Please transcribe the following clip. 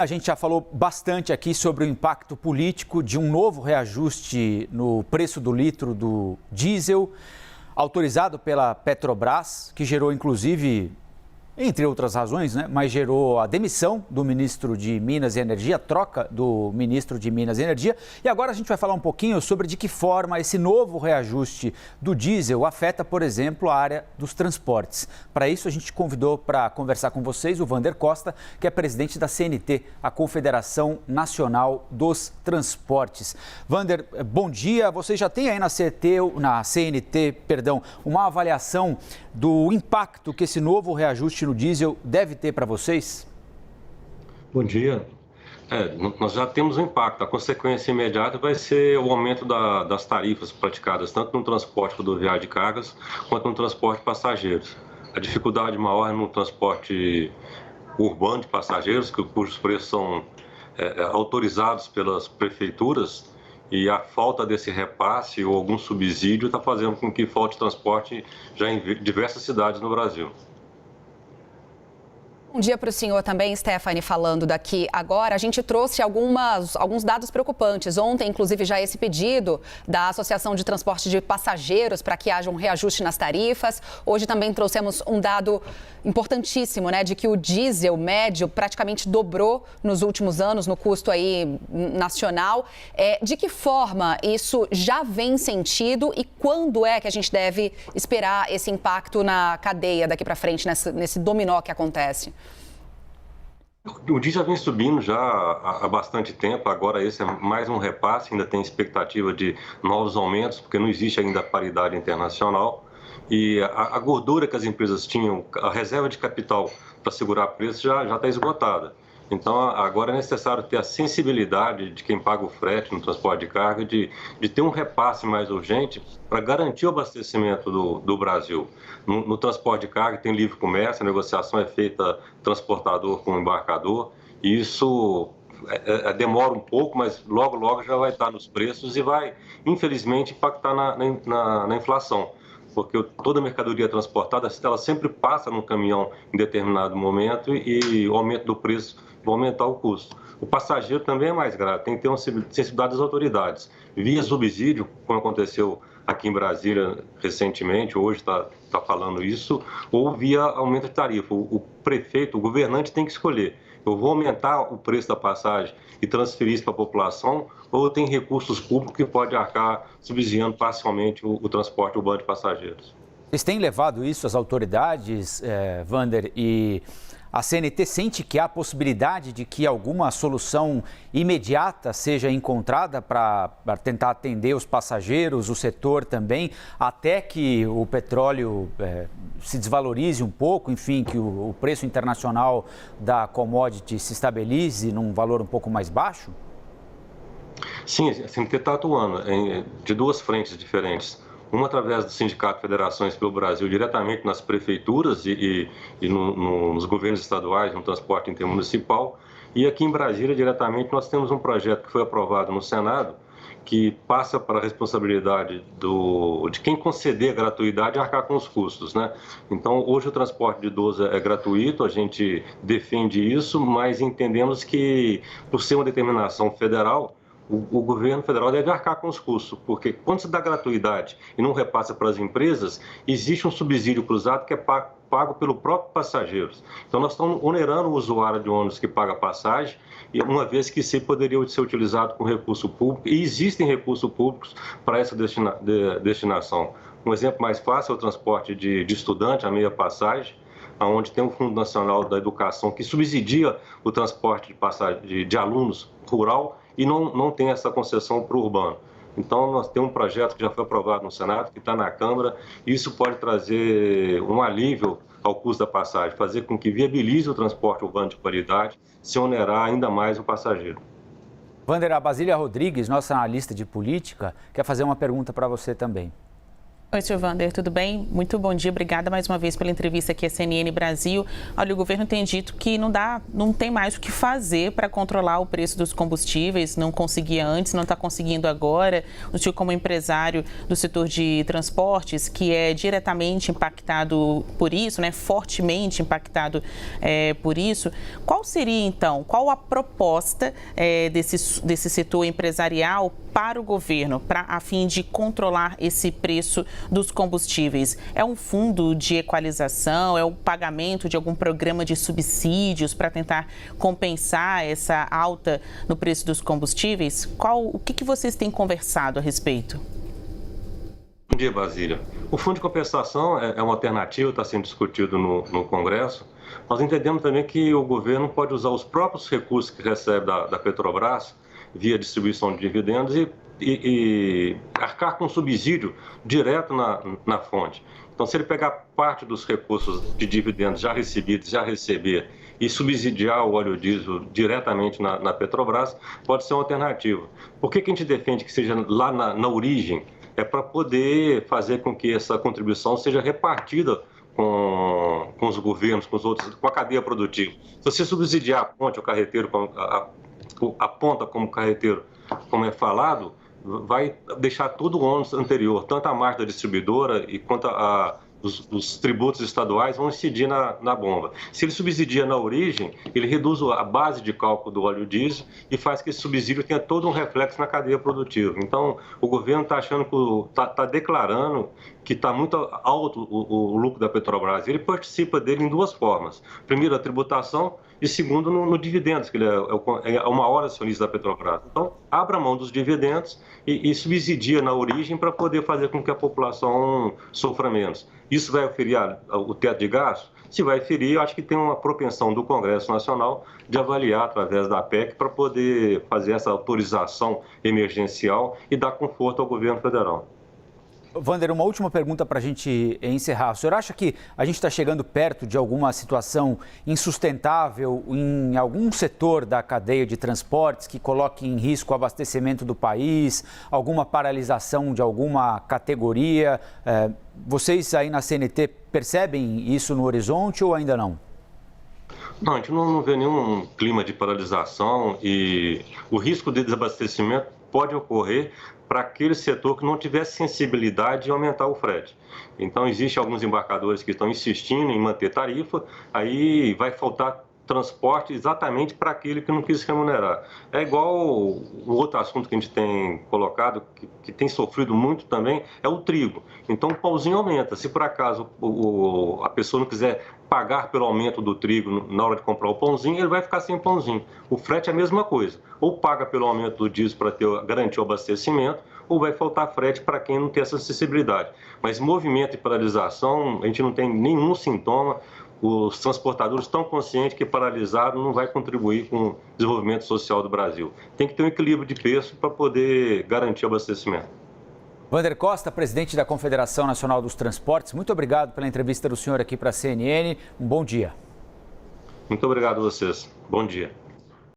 A gente já falou bastante aqui sobre o impacto político de um novo reajuste no preço do litro do diesel, autorizado pela Petrobras, que gerou inclusive, entre outras razões, mas gerou a demissão do ministro de Minas e Energia, a troca do ministro de Minas e Energia. E agora a gente vai falar um pouquinho sobre de que forma esse novo reajuste do diesel afeta, por exemplo, a área dos transportes. Para isso, a gente convidou para conversar com vocês o Wander Costa, que é presidente da CNT, a Confederação Nacional dos Transportes. Wander, bom dia. Vocês já têm aí na CNT, uma avaliação do impacto que esse novo reajuste no diesel deve ter para vocês? Bom dia. Nós já temos um impacto. A consequência imediata vai ser o aumento das tarifas praticadas, tanto no transporte rodoviário de cargas, quanto no transporte de passageiros. A dificuldade maior é no transporte urbano de passageiros, cujos preços são autorizados pelas prefeituras, e a falta desse repasse ou algum subsídio está fazendo com que falte transporte já em diversas cidades no Brasil. Bom dia para o senhor também, Stephanie, falando daqui agora. A gente trouxe alguns dados preocupantes. Ontem, inclusive, já esse pedido da Associação de Transporte de Passageiros para que haja um reajuste nas tarifas. Hoje também trouxemos um dado importantíssimo, de que o diesel médio praticamente dobrou nos últimos anos no custo aí nacional. De que forma isso já vem sentido e quando é que a gente deve esperar esse impacto na cadeia daqui para frente, nesse dominó que acontece? O diesel já vem subindo já há bastante tempo, agora esse é mais um repasse, ainda tem expectativa de novos aumentos, porque não existe ainda paridade internacional. E a gordura que as empresas tinham, a reserva de capital para segurar preço já está esgotada. Então, agora é necessário ter a sensibilidade de quem paga o frete no transporte de carga, de ter um repasse mais urgente para garantir o abastecimento do Brasil. No transporte de carga tem livre comércio, a negociação é feita transportador com embarcador, e isso demora um pouco, mas logo já vai estar nos preços e vai, infelizmente, impactar na inflação. Porque toda mercadoria transportada, ela sempre passa num caminhão em determinado momento e o aumento do preço vai aumentar o custo. O passageiro também é mais grave, tem que ter uma sensibilidade das autoridades. Via subsídio, como aconteceu aqui em Brasília recentemente, hoje está falando isso, ou via aumento de tarifa. O prefeito, o governante tem que escolher. Eu vou aumentar o preço da passagem e transferir isso para a população, ou tem recursos públicos que pode arcar subsidiando parcialmente o transporte urbano de passageiros. Vocês têm levado isso às autoridades, Wander, e a CNT sente que há possibilidade de que alguma solução imediata seja encontrada para tentar atender os passageiros, o setor também, até que o petróleo se desvalorize um pouco, enfim, que o preço internacional da commodity se estabilize num valor um pouco mais baixo? Sim, a CNT está atuando de duas frentes diferentes. Uma através do Sindicato Federações pelo Brasil, diretamente nas prefeituras e nos governos estaduais, no transporte intermunicipal. E aqui em Brasília, diretamente, nós temos um projeto que foi aprovado no Senado, que passa para a responsabilidade de quem conceder a gratuidade e arcar com os custos, Então, hoje o transporte de idoso é gratuito, a gente defende isso, mas entendemos que, por ser uma determinação federal, o governo federal deve arcar com os custos, porque quando se dá gratuidade e não repassa para as empresas, existe um subsídio cruzado que é pago pelo próprio passageiro. Então, nós estamos onerando o usuário de ônibus que paga passagem, e uma vez que isso poderia ser utilizado com recurso público, e existem recursos públicos para essa destinação. Um exemplo mais fácil é o transporte de estudante, a meia passagem, onde tem o Fundo Nacional da Educação que subsidia o transporte de alunos rural, e não tem essa concessão para o urbano. Então, nós temos um projeto que já foi aprovado no Senado, que está na Câmara, e isso pode trazer um alívio ao custo da passagem, fazer com que viabilize o transporte urbano de qualidade, se onerar ainda mais o passageiro. Wander, a Basília Rodrigues, nossa analista de política, quer fazer uma pergunta para você também. Oi, Sr. Wander, tudo bem? Muito bom dia, obrigada mais uma vez pela entrevista aqui à CNN Brasil. Olha, o governo tem dito que não tem mais o que fazer para controlar o preço dos combustíveis, não conseguia antes, não está conseguindo agora. O senhor, como empresário do setor de transportes, que é diretamente impactado por isso, né, fortemente impactado por isso, qual seria então, qual a proposta desse setor empresarial para o governo, a fim de controlar esse preço dos combustíveis? É um fundo de equalização? É o pagamento de algum programa de subsídios para tentar compensar essa alta no preço dos combustíveis? O que vocês têm conversado a respeito? Bom dia, Basília. O fundo de compensação é uma alternativa, está sendo discutido no Congresso. Nós entendemos também que o governo pode usar os próprios recursos que recebe da Petrobras via distribuição de dividendos e arcar com subsídio direto na fonte. Então, se ele pegar parte dos recursos de dividendos já recebidos, já receber e subsidiar o óleo diesel diretamente na Petrobras, pode ser uma alternativa. Por que a gente defende que seja lá na origem? É para poder fazer com que essa contribuição seja repartida com os governos, com a cadeia produtiva. Se você subsidiar a ponte, o carreteiro, a ponta como carreteiro, como é falado, vai deixar todo o ônus anterior, tanto a margem da distribuidora e quanto os tributos estaduais vão incidir na bomba. Se ele subsidia na origem, ele reduz a base de cálculo do óleo diesel e faz que esse subsídio tenha todo um reflexo na cadeia produtiva. Então, o governo está achando está declarando que está muito alto o lucro da Petrobras. Ele participa dele em duas formas. Primeiro, a tributação, e segundo, no dividendos, que ele é o maior acionista da Petrobras. Então, abra mão dos dividendos e subsidia na origem para poder fazer com que a população sofra menos. Isso vai ferir o teto de gastos? Se vai ferir, eu acho que tem uma propensão do Congresso Nacional de avaliar através da PEC para poder fazer essa autorização emergencial e dar conforto ao governo federal. Wander, uma última pergunta para a gente encerrar. O senhor acha que a gente está chegando perto de alguma situação insustentável em algum setor da cadeia de transportes que coloque em risco o abastecimento do país, alguma paralisação de alguma categoria? Vocês aí na CNT percebem isso no horizonte ou ainda não? Não, a gente não vê nenhum clima de paralisação e o risco de desabastecimento pode ocorrer para aquele setor que não tiver sensibilidade de aumentar o frete. Então, existem alguns embarcadores que estão insistindo em manter tarifa, aí vai faltar transporte exatamente para aquele que não quis remunerar. É igual o outro assunto que a gente tem colocado, que tem sofrido muito também, é o trigo. Então, o pãozinho aumenta. Se por acaso a pessoa não quiser pagar pelo aumento do trigo na hora de comprar o pãozinho, ele vai ficar sem pãozinho. O frete é a mesma coisa. Ou paga pelo aumento do diesel para garantir o abastecimento, ou vai faltar frete para quem não tem essa acessibilidade. Mas movimento e paralisação, a gente não tem nenhum sintoma. Os transportadores estão conscientes que paralisar não vai contribuir com o desenvolvimento social do Brasil. Tem que ter um equilíbrio de preço para poder garantir o abastecimento. Wander Costa, presidente da Confederação Nacional dos Transportes, muito obrigado pela entrevista do senhor aqui para a CNN. Um bom dia. Muito obrigado a vocês. Bom dia.